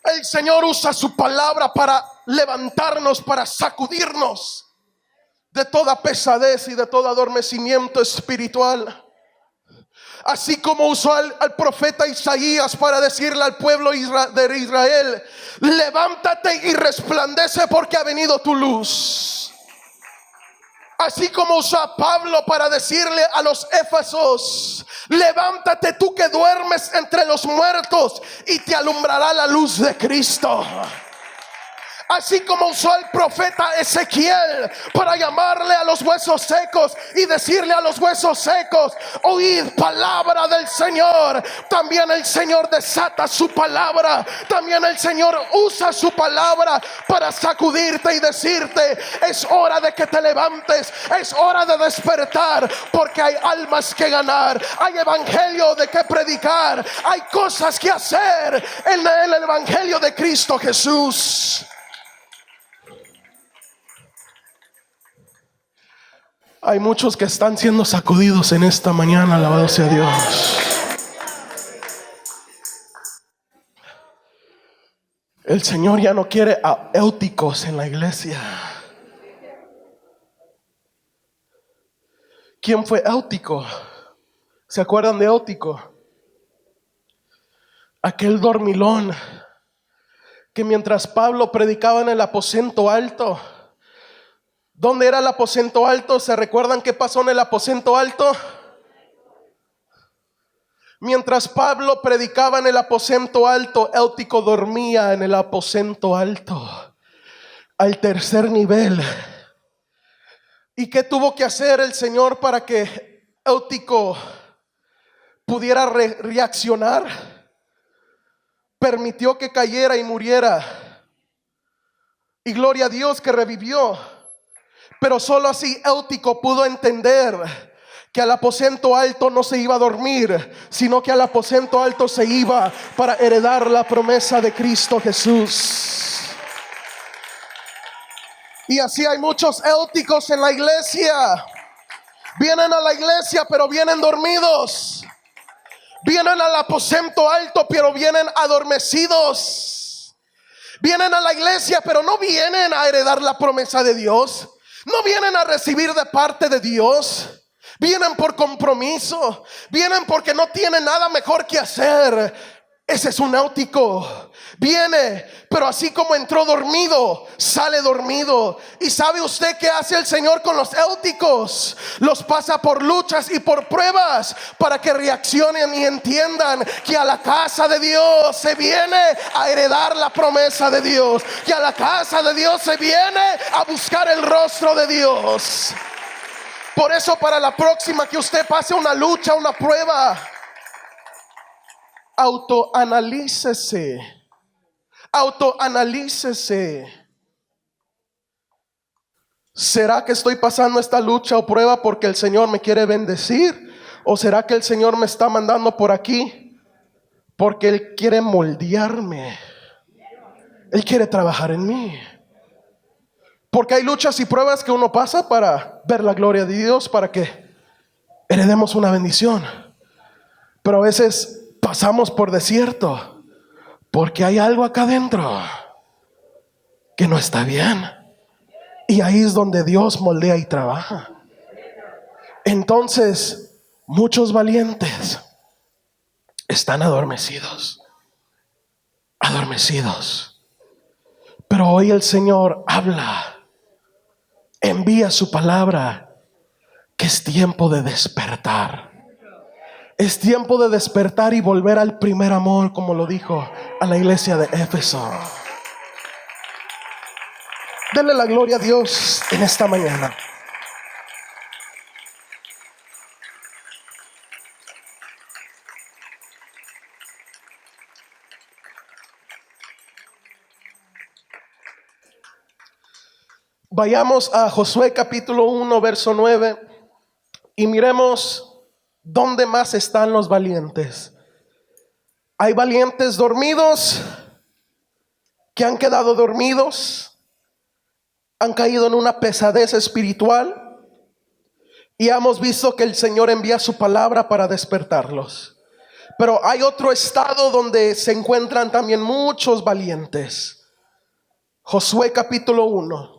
El Señor usa su palabra para levantarnos, para sacudirnos de toda pesadez y de todo adormecimiento espiritual. Así como usó al profeta Isaías para decirle al pueblo de Israel: levántate y resplandece porque ha venido tu luz. Así como usó a Pablo para decirle a los éfesos: levántate tú que duermes entre los muertos y te alumbrará la luz de Cristo. Así como usó al profeta Ezequiel para llamarle a los huesos secos y decirle a los huesos secos: oíd palabra del Señor. También el Señor desata su palabra. También el Señor usa su palabra para sacudirte y decirte: es hora de que te levantes, es hora de despertar, porque hay almas que ganar, hay evangelio de que predicar, hay cosas que hacer en el evangelio de Cristo Jesús. Hay muchos que están siendo sacudidos en esta mañana. Alabado sea Dios. El Señor ya no quiere a éuticos en la iglesia. ¿Quién fue Éutico? ¿Se acuerdan de Éutico? Aquel dormilón que mientras Pablo predicaba en el aposento alto. ¿Dónde era el aposento alto? ¿Se recuerdan qué pasó en el aposento alto? Mientras Pablo predicaba en el aposento alto, Éutico dormía en el aposento alto, al tercer nivel. ¿Y qué tuvo que hacer el Señor para que Éutico pudiera reaccionar? Permitió que cayera y muriera. Y gloria a Dios que revivió. Pero solo así Éutico pudo entender que al aposento alto no se iba a dormir, sino que al aposento alto se iba para heredar la promesa de Cristo Jesús. Y así hay muchos Éuticos en la iglesia. Vienen a la iglesia pero vienen dormidos. Vienen al aposento alto pero vienen adormecidos. Vienen a la iglesia pero no vienen a heredar la promesa de Dios. No vienen a recibir de parte de Dios. Vienen por compromiso. Vienen porque no tienen nada mejor que hacer. Ese es un náutico. Viene, pero así como entró dormido, sale dormido. ¿Y sabe usted qué hace el Señor con los náuticos? Los pasa por luchas y por pruebas para que reaccionen y entiendan que a la casa de Dios se viene a heredar la promesa de Dios, que a la casa de Dios se viene a buscar el rostro de Dios. Por eso, para la próxima que usted pase una lucha, una prueba, autoanalícese. Autoanalícese. ¿Será que estoy pasando esta lucha o prueba porque el Señor me quiere bendecir? ¿O será que el Señor me está mandando por aquí porque Él quiere moldearme? Él quiere trabajar en mí. Porque hay luchas y pruebas que uno pasa para ver la gloria de Dios, para que heredemos una bendición. Pero a veces pasamos por desierto porque hay algo acá adentro que no está bien. Y ahí es donde Dios moldea y trabaja. Entonces, muchos valientes están adormecidos. Adormecidos. Pero hoy el Señor habla. Envía su palabra, que es tiempo de despertar. Es tiempo de despertar y volver al primer amor, como lo dijo a la iglesia de Éfeso. Denle la gloria a Dios en esta mañana. Vayamos a Josué capítulo 1, verso 9 y miremos dónde más están los valientes. Hay valientes dormidos que han quedado dormidos, han caído en una pesadez espiritual y hemos visto que el Señor envía su palabra para despertarlos. Pero hay otro estado donde se encuentran también muchos valientes. Josué capítulo 1.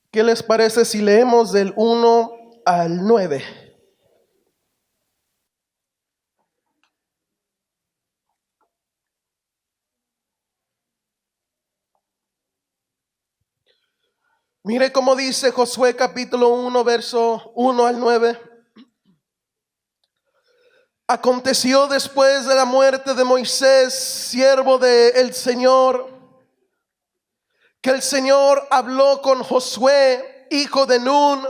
¿Qué les parece si leemos del 1 al 9? Mire cómo dice Josué capítulo 1, verso 1 al 9. Aconteció después de la muerte de Moisés, siervo del Señor, que el Señor habló con Josué, hijo de Nun,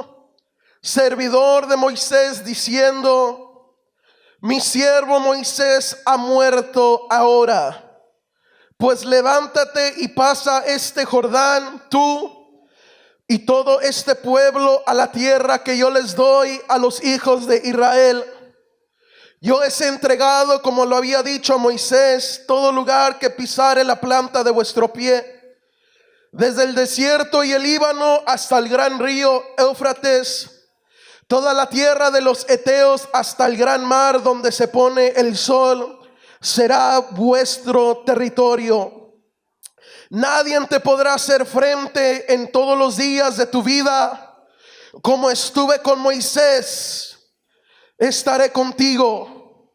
servidor de Moisés, diciendo: mi siervo Moisés ha muerto ahora, pues levántate y pasa este Jordán, tú y todo este pueblo, a la tierra que yo les doy a los hijos de Israel. Yo les he entregado, como lo había dicho a Moisés, todo lugar que pisare la planta de vuestro pie, desde el desierto y el Líbano hasta el gran río Éufrates, toda la tierra de los heteos hasta el gran mar donde se pone el sol, será vuestro territorio. Nadie te podrá hacer frente en todos los días de tu vida. Como estuve con Moisés, estaré contigo.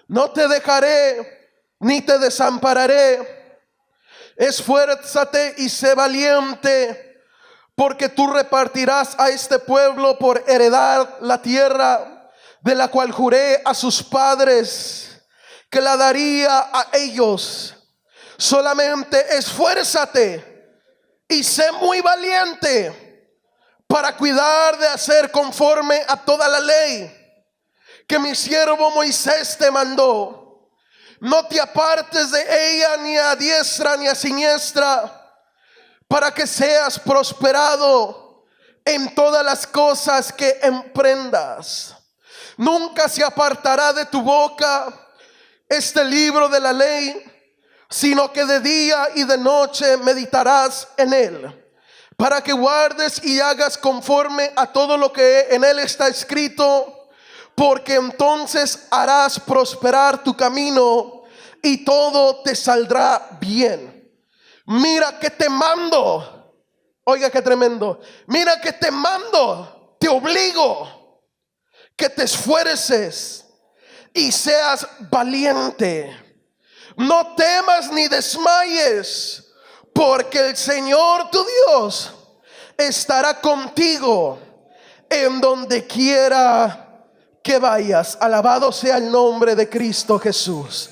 No te dejaré ni te desampararé. Esfuérzate y sé valiente, porque tú repartirás a este pueblo por heredad la tierra de la cual juré a sus padres que la daría a ellos. Solamente esfuérzate y sé muy valiente para cuidar de hacer conforme a toda la ley que mi siervo Moisés te mandó. No te apartes de ella ni a diestra ni a siniestra, para que seas prosperado en todas las cosas que emprendas. Nunca se apartará de tu boca este libro de la ley, sino que de día y de noche meditarás en él, para que guardes y hagas conforme a todo lo que en él está escrito, porque entonces harás prosperar tu camino y todo te saldrá bien. Mira que te mando. Oiga qué tremendo. Mira que te mando obligo que te esfuerces y seas valiente. No temas ni desmayes, porque el Señor tu Dios estará contigo en donde quiera que vayas. Alabado sea el nombre de Cristo Jesús.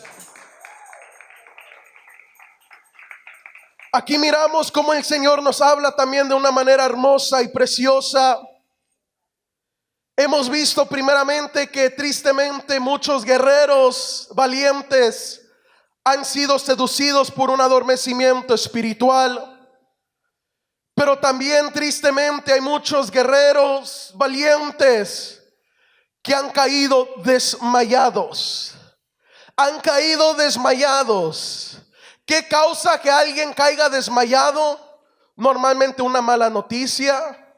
Aquí miramos cómo el Señor nos habla también de una manera hermosa y preciosa. Hemos visto primeramente que tristemente muchos guerreros valientes han sido seducidos por un adormecimiento espiritual. Pero también tristemente hay muchos guerreros valientes que han caído desmayados. Han caído desmayados. ¿Qué causa que alguien caiga desmayado? Normalmente una mala noticia,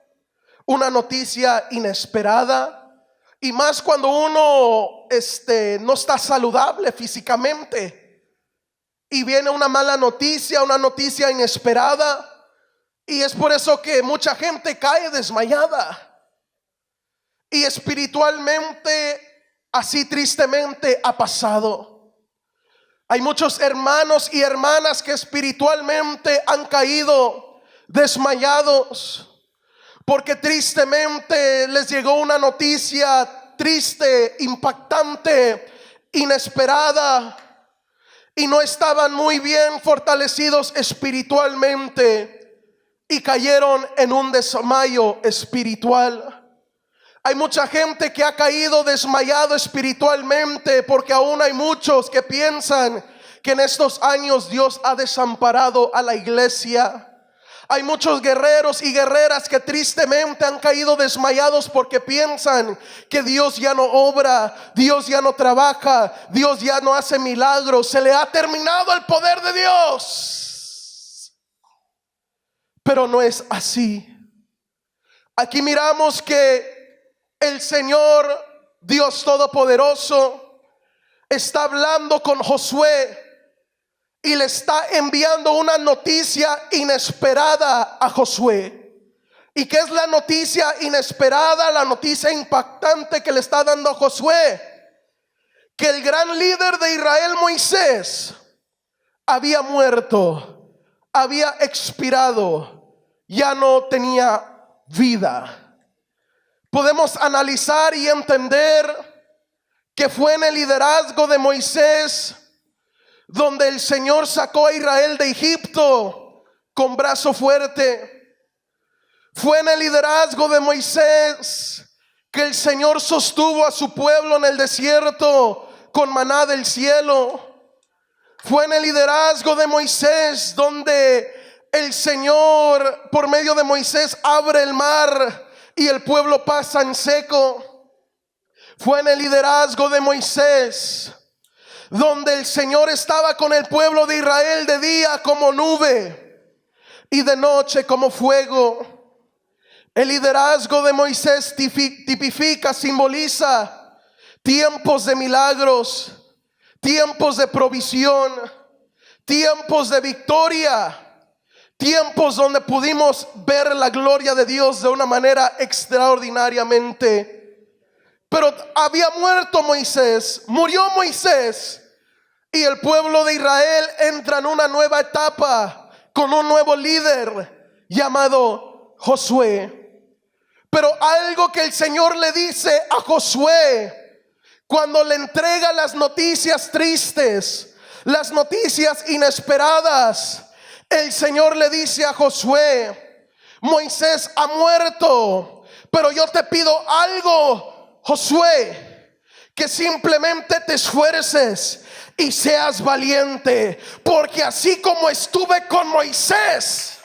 una noticia inesperada, y más cuando uno no está saludable físicamente y viene una mala noticia, una noticia inesperada, y es por eso que mucha gente cae desmayada. Y espiritualmente así tristemente ha pasado. Hay muchos hermanos y hermanas que espiritualmente han caído desmayados, porque tristemente les llegó una noticia triste, impactante, inesperada, y no estaban muy bien fortalecidos espiritualmente y cayeron en un desmayo espiritual. Hay mucha gente que ha caído desmayado espiritualmente porque aún hay muchos que piensan que en estos años Dios ha desamparado a la iglesia. Hay muchos guerreros y guerreras que tristemente han caído desmayados porque piensan que Dios ya no obra, Dios ya no trabaja, Dios ya no hace milagros, se le ha terminado el poder de Dios. Pero no es así. Aquí miramos que el Señor Dios Todopoderoso está hablando con Josué y le está enviando una noticia inesperada a Josué. ¿Y qué es la noticia inesperada, la noticia impactante que le está dando a Josué? Que el gran líder de Israel, Moisés, había muerto, había expirado, ya no tenía vida. Podemos analizar y entender que fue en el liderazgo de Moisés donde el Señor sacó a Israel de Egipto con brazo fuerte. Fue en el liderazgo de Moisés que el Señor sostuvo a su pueblo en el desierto con maná del cielo. Fue en el liderazgo de Moisés donde el Señor, por medio de Moisés, abre el mar y el pueblo pasa en seco. Fue en el liderazgo de Moisés donde el Señor estaba con el pueblo de Israel de día como nube y de noche como fuego. El liderazgo de Moisés tipifica, simboliza tiempos de milagros, tiempos de provisión, tiempos de victoria, tiempos donde pudimos ver la gloria de Dios de una manera extraordinariamente. Pero había muerto Moisés, murió Moisés, y el pueblo de Israel entra en una nueva etapa con un nuevo líder llamado Josué. Pero algo que el Señor le dice a Josué cuando le entrega las noticias tristes, las noticias inesperadas, el Señor le dice a Josué: Moisés ha muerto, pero yo te pido algo, Josué, que simplemente te esfuerces y seas valiente, porque así como estuve con Moisés,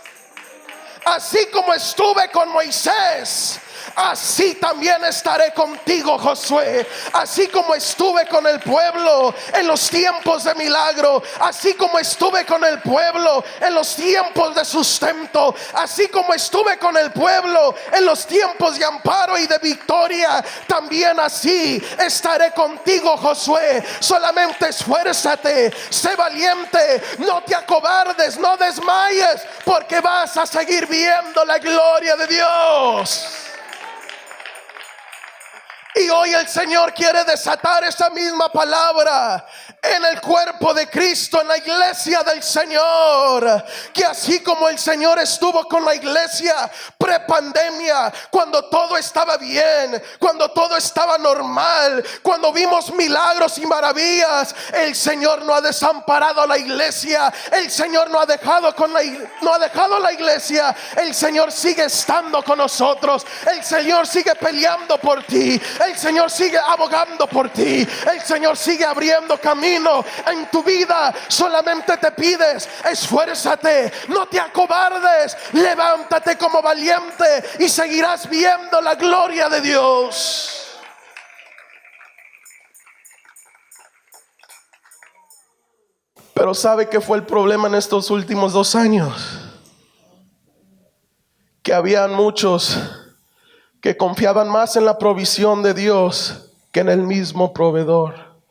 así también estaré contigo, Josué. Así como estuve con el pueblo en los tiempos de milagro, así como estuve con el pueblo en los tiempos de sustento, así como estuve con el pueblo en los tiempos de amparo y de victoria, también así estaré contigo, Josué. Solamente esfuérzate, sé valiente, no te acobardes, no desmayes, porque vas a seguir viendo la gloria de Dios. hoy el Señor quiere desatar esa misma palabra en el cuerpo de Cristo, en la iglesia del Señor. Que así como el Señor estuvo con la iglesia prepandemia, cuando todo estaba bien, cuando todo estaba normal, cuando vimos milagros y maravillas, el Señor no ha desamparado a la iglesia. El Señor no ha dejado la iglesia. El Señor sigue estando con nosotros. El Señor sigue peleando por ti. El Señor sigue abogando por ti. El Señor sigue abriendo camino en tu vida. Solamente te pides, esfuérzate, no te acobardes, levántate como valiente y seguirás viendo la gloria de Dios. Pero ¿sabe qué fue el problema en estos últimos 2 años? Que habían muchos que confiaban más en la provisión de Dios que en el mismo proveedor.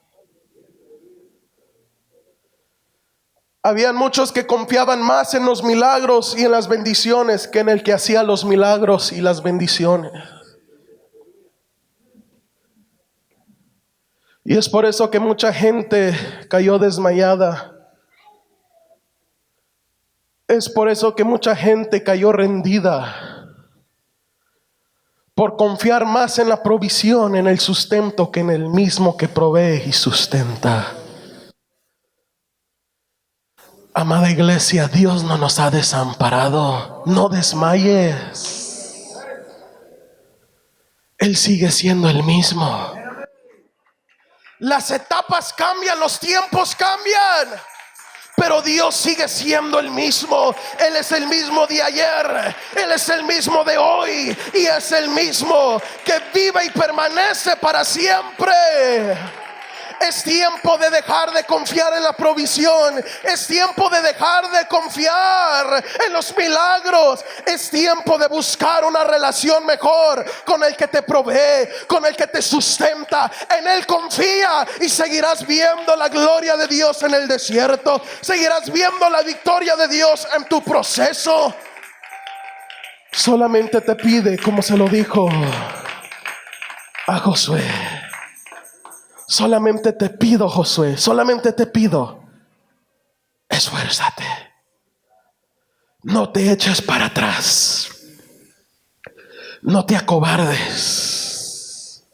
Habían muchos que confiaban más en los milagros y en las bendiciones que en el que hacía los milagros y las bendiciones. Y es por eso que mucha gente cayó desmayada. Es por eso que mucha gente cayó rendida, por confiar más en la provisión, en el sustento, que en el mismo que provee y sustenta. Amada iglesia, Dios no nos ha desamparado. No desmayes. Él sigue siendo el mismo. Las etapas cambian, los tiempos cambian, pero Dios sigue siendo el mismo. Él es el mismo de ayer, Él es el mismo de hoy, y es el mismo que vive y permanece para siempre. Es tiempo de dejar de confiar en la provisión. Es tiempo de dejar de confiar en los milagros. Es tiempo de buscar una relación mejor con el que te provee, con el que te sustenta. En Él confía y seguirás viendo la gloria de Dios en el desierto. Seguirás viendo la victoria de Dios en tu proceso. Solamente te pide, como se lo dijo a Josué. Solamente te pido, Josué, solamente te pido, esfuérzate. No te eches para atrás. No te acobardes.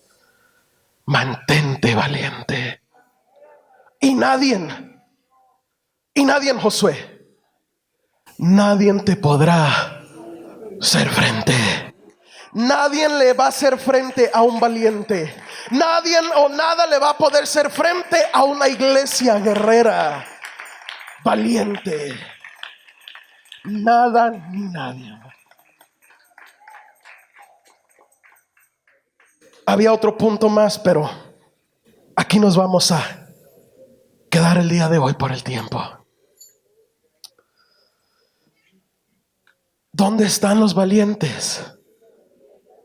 Mantente valiente. Y nadie, Josué, nadie te podrá hacer frente. Nadie le va a hacer frente a un valiente. Nadie o nada le va a poder hacer frente a una iglesia guerrera, valiente. Nada ni nadie. Había otro punto más, pero aquí nos vamos a quedar el día de hoy por el tiempo. ¿Dónde están los valientes?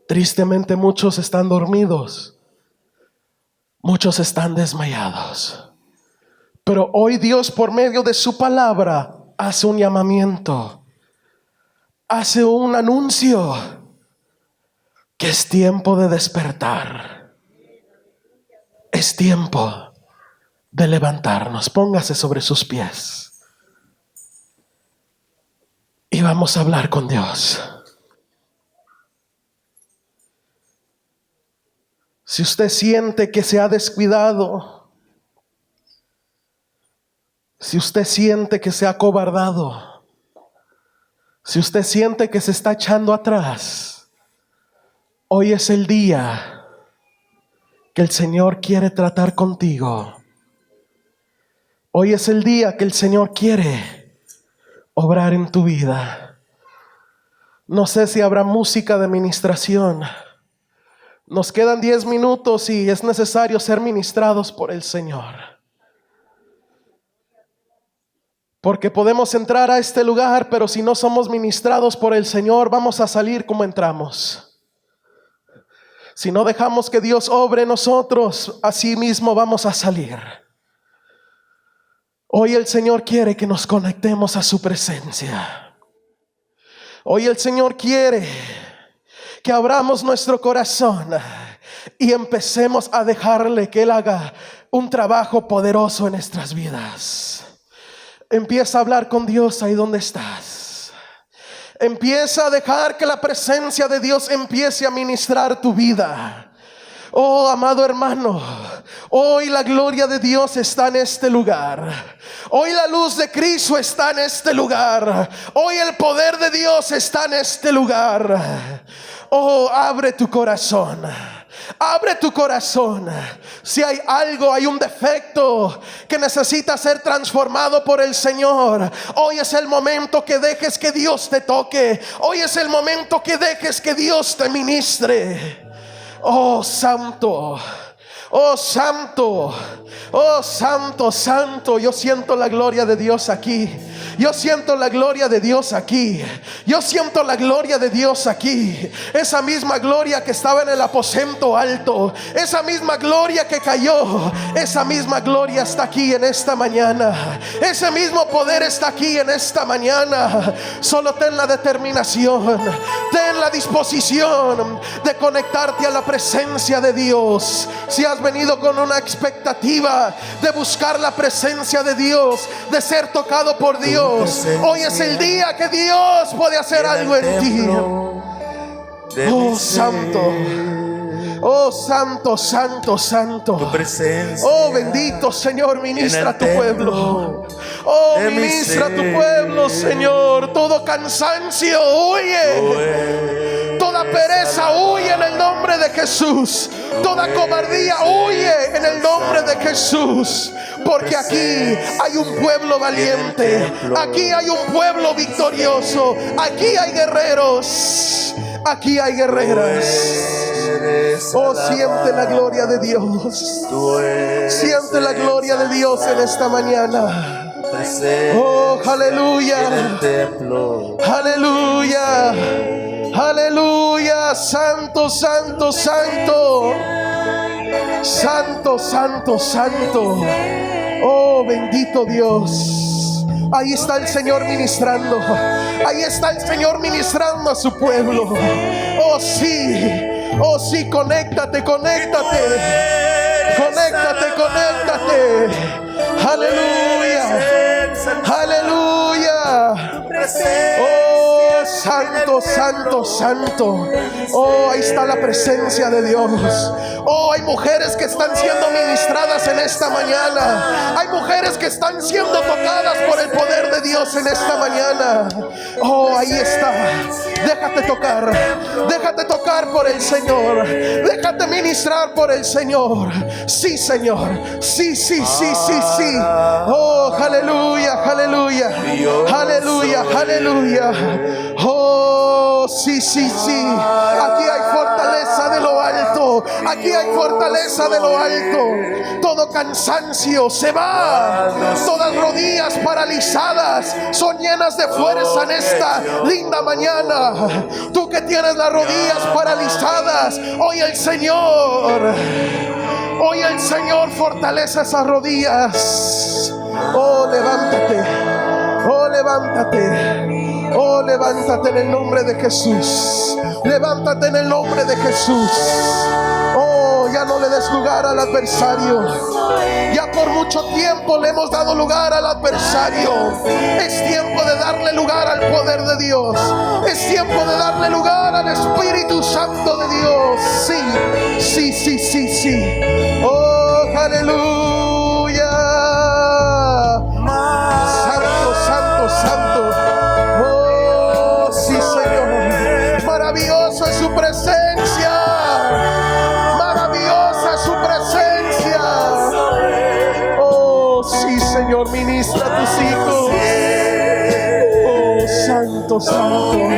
Tristemente muchos están dormidos, muchos están desmayados. Pero hoy Dios, por medio de su palabra, hace un llamamiento, hace un anuncio, que es tiempo de despertar. Es tiempo de levantarnos. Póngase sobre sus pies y vamos a hablar con Dios. Si usted siente que se ha descuidado, si usted siente que se ha acobardado, si usted siente que se está echando atrás, hoy es el día que el Señor quiere tratar contigo. Hoy es el día que el Señor quiere obrar en tu vida. No sé si habrá música de ministración. Nos quedan 10 minutos y es necesario ser ministrados por el Señor. Porque podemos entrar a este lugar, pero si no somos ministrados por el Señor, vamos a salir como entramos. Si no dejamos que Dios obre en nosotros, así mismo vamos a salir. Hoy el Señor quiere que nos conectemos a su presencia. Hoy el Señor quiere que abramos nuestro corazón y empecemos a dejarle que Él haga un trabajo poderoso en nuestras vidas. Empieza a hablar con Dios ahí donde estás. Empieza a dejar que la presencia de Dios empiece a ministrar tu vida. Oh, amado hermano, hoy la gloria de Dios está en este lugar. Hoy la luz de Cristo está en este lugar. Hoy el poder de Dios está en este lugar. Oh, abre tu corazón. Abre tu corazón. Si hay algo, hay un defecto que necesita ser transformado por el Señor, hoy es el momento que dejes que Dios te toque. Hoy es el momento que dejes que Dios te ministre. Oh, santo. Oh, santo. Oh, santo, santo. Yo siento la gloria de Dios aquí. Yo siento la gloria de Dios aquí. Yo siento la gloria de Dios aquí. Esa misma gloria que estaba en el aposento alto, esa misma gloria que cayó, esa misma gloria está aquí en esta mañana. Ese mismo poder está aquí en esta mañana. Solo ten la determinación, ten la disposición de conectarte a la presencia de Dios. Si has venido con una expectativa de buscar la presencia de Dios, de ser tocado por Dios, hoy es el día que Dios puede hacer algo en ti. Oh, santo. Oh, santo, santo, santo. Oh, bendito Señor, ministra a tu pueblo. Oh, ministra a tu pueblo, Señor. Todo cansancio huye. Toda pereza huye en el nombre de Jesús. Toda cobardía huye en el nombre de Jesús. Porque aquí hay un pueblo valiente. Aquí hay un pueblo victorioso. Aquí hay guerreros. Aquí hay guerreras. Oh, siente la gloria de Dios. Siente la gloria de Dios en esta mañana. Oh, aleluya. Aleluya. Aleluya. Santo, santo, santo. Santo, santo, santo. Oh, bendito Dios. Ahí está el Señor ministrando. Ahí está el Señor ministrando a su pueblo. Oh, sí. Oh, sí, conéctate, conéctate. Conéctate, conéctate. Aleluya. Aleluya. Oh, santo, santo, santo. Oh, ahí está la presencia de Dios. Oh, hay mujeres que están siendo ministradas en esta mañana. Hay mujeres que están siendo tocadas por el poder de Dios en esta mañana. Oh, ahí está. Déjate tocar. Déjate tocar por el Señor. Déjate ministrar por el Señor. Sí, Señor. Sí, sí, sí, sí, sí. Oh, aleluya, aleluya. Aleluya, aleluya. Oh, sí, sí, sí. Aquí hay fortaleza de lo alto. Aquí hay fortaleza de lo alto. Todo cansancio se va. Todas rodillas paralizadas son llenas de fuerza en esta linda mañana. Tú que tienes las rodillas paralizadas, hoy el Señor fortalece esas rodillas. Oh, levántate. Oh, levántate. Oh, levántate en el nombre de Jesús. Levántate en el nombre de Jesús. Oh, ya no le des lugar al adversario. Ya por mucho tiempo le hemos dado lugar al adversario. Es tiempo de darle lugar al poder de Dios. Es tiempo de darle lugar al Espíritu Santo de Dios. Sí, sí, sí, sí, sí. Oh, aleluya. Santo, santo, santo. Oh, sí, Señor. Maravillosa es su presencia. Maravillosa es su presencia. Oh, sí, Señor, ministra a tus hijos. Oh, santo, santo.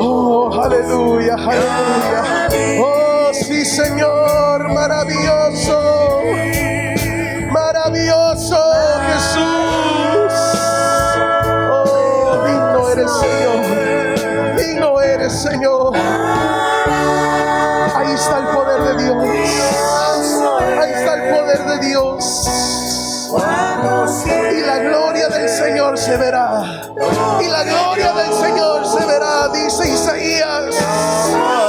Oh, aleluya, aleluya. Oh, sí, Señor, maravilloso. Maravilloso Jesús. Oh, digno eres, Señor. Digno eres, Señor. Ahí está el poder de Dios. Ahí está el poder de Dios. Y la gloria del Señor se verá. Y la gloria del Señor se verá, dice Isaías.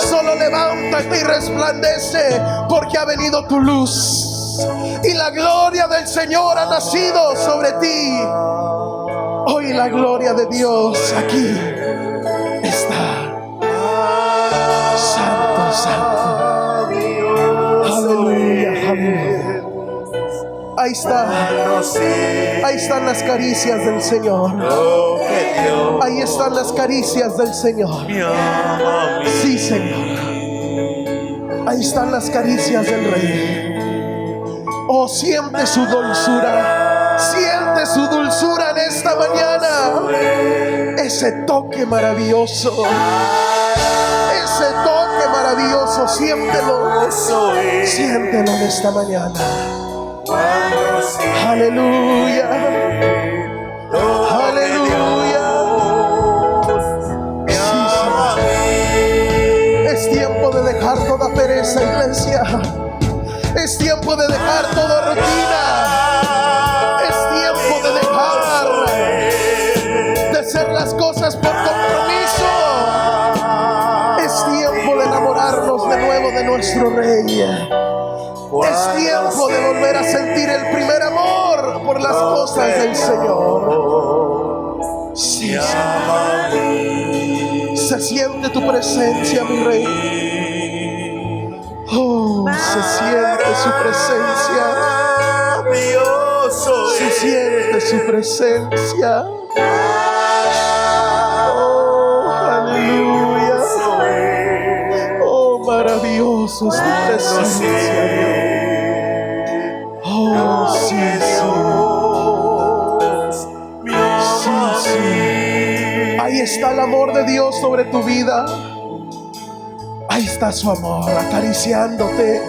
Solo levanta levántate y resplandece, porque ha venido tu luz y la gloria del Señor ha nacido sobre ti. Hoy la gloria de Dios aquí está. Santo, santo. Aleluya, aleluya. Ahí está. Ahí están las caricias del Señor. Ahí están las caricias del Señor. Sí, Señor. Ahí están las caricias del Rey. Oh, siente su dulzura. Siente su dulzura en esta mañana. Ese toque maravilloso. Ese toque maravilloso. Siéntelo. Siéntelo en esta mañana. Aleluya. Aleluya. Sí, sí. Es tiempo de dejar toda pereza, iglesia. Es tiempo de dejar toda rutina. Es tiempo de dejar de hacer las cosas por compromiso. Es tiempo de enamorarnos de nuevo de nuestro Rey. Es tiempo de volver a sentir el primer amor por las cosas del Señor. Sí, Señor. Se siente tu presencia, mi Rey. Oh, se siente su presencia. Se siente su presencia. Oh, aleluya. Oh, maravilloso es tu presencia, Dios. Oh, sí, sí. Sí, sí. Ahí está el amor de Dios sobre tu vida. Ahí está su amor acariciándote.